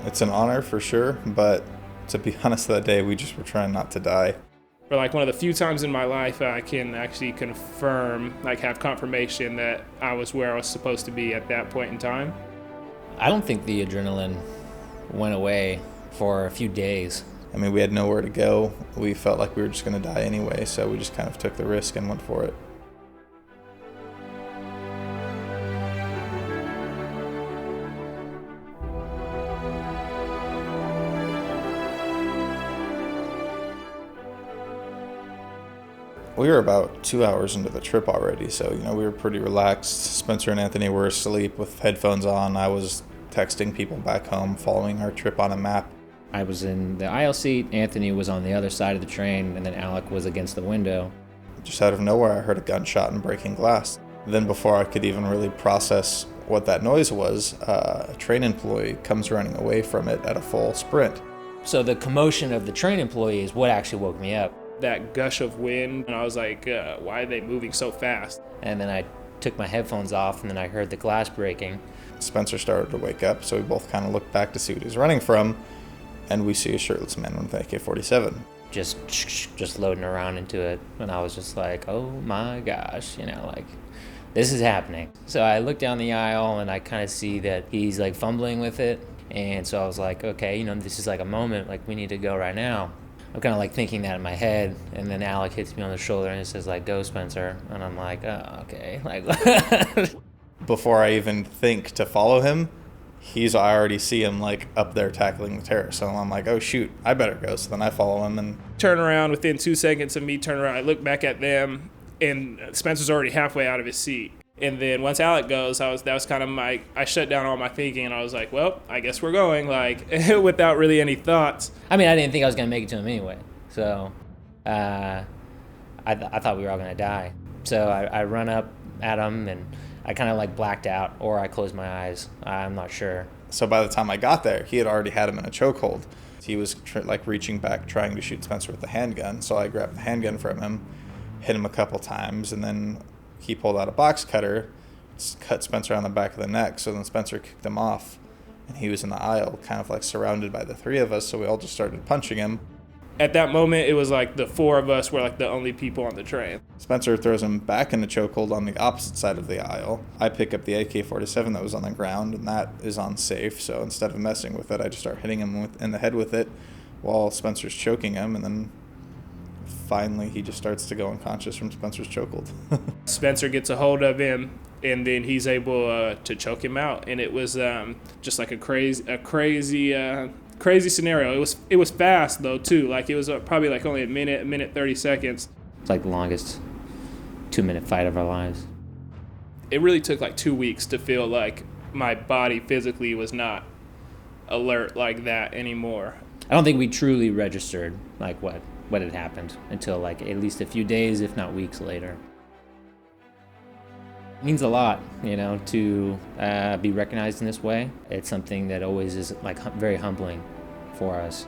It's an honor for sure, but to be honest, that day we just were trying not to die. For like one of the few times in my life I can actually confirm, like have confirmation that I was where I was supposed to be at that point in time. I don't think the adrenaline went away for a few days. I mean, we had nowhere to go. We felt like we were just going to die anyway, so we just kind of took the risk and went for it. We were about 2 hours into the trip already, so we were pretty relaxed. Spencer and Anthony were asleep with headphones on. I was texting people back home, following our trip on a map. I was in the aisle seat, Anthony was on the other side of the train, and then Alec was against the window. Just out of nowhere, I heard a gunshot and breaking glass. Then before I could even really process what that noise was, a train employee comes running away from it at a full sprint. So the commotion of the train employee is what actually woke me up. That gush of wind, and I was like, why are they moving so fast? And then I took my headphones off, and then I heard the glass breaking. Spencer started to wake up, so we both kind of looked back to see what he was running from, and we see a shirtless man with an AK-47. Just loading around into it, and I was just like, oh my gosh, like, this is happening. So I look down the aisle, and I kind of see that he's like fumbling with it, and so I was like, okay, this is like a moment, like we need to go right now. I'm kind of like thinking that in my head, and then Alec hits me on the shoulder and it says like, go Spencer, and I'm like, oh, okay. Like, before I even think to follow him, I already see him like up there tackling the terrorist. So I'm like, oh shoot, I better go. So then I follow him and turn around. Within 2 seconds of me turning around, I look back at them, and Spencer's already halfway out of his seat. And then once Alec goes, that was kind of I shut down all my thinking, and I was like, well, I guess we're going, like, without really any thoughts. I mean, I didn't think I was going to make it to him anyway. So I thought we were all going to die. So I run up at him, and I kind of like blacked out, or I closed my eyes. I'm not sure. So by the time I got there, he had already had him in a chokehold. He was reaching back, trying to shoot Spencer with the handgun. So I grabbed the handgun from him, hit him a couple times, and then he pulled out a box cutter, cut Spencer on the back of the neck. So then Spencer kicked him off, and he was in the aisle, kind of like surrounded by the three of us. So we all just started punching him. At that moment, it was like the four of us were like the only people on the train. Spencer throws him back in the chokehold on the opposite side of the aisle. I pick up the AK-47 that was on the ground, and that is unsafe. So instead of messing with it, I just start hitting him in the head with it while Spencer's choking him, and then finally he just starts to go unconscious from Spencer's chokehold. Spencer gets a hold of him, and then he's able to choke him out, and it was just like a crazy scenario. It was fast though too. Like it was probably like only a minute 30 seconds. It's like the longest 2-minute fight of our lives. It really took like 2 weeks to feel like my body physically was not alert like that anymore. I don't think we truly registered like what had happened until like at least a few days, if not weeks later. It means a lot, to be recognized in this way. It's something that always is like very humbling for us.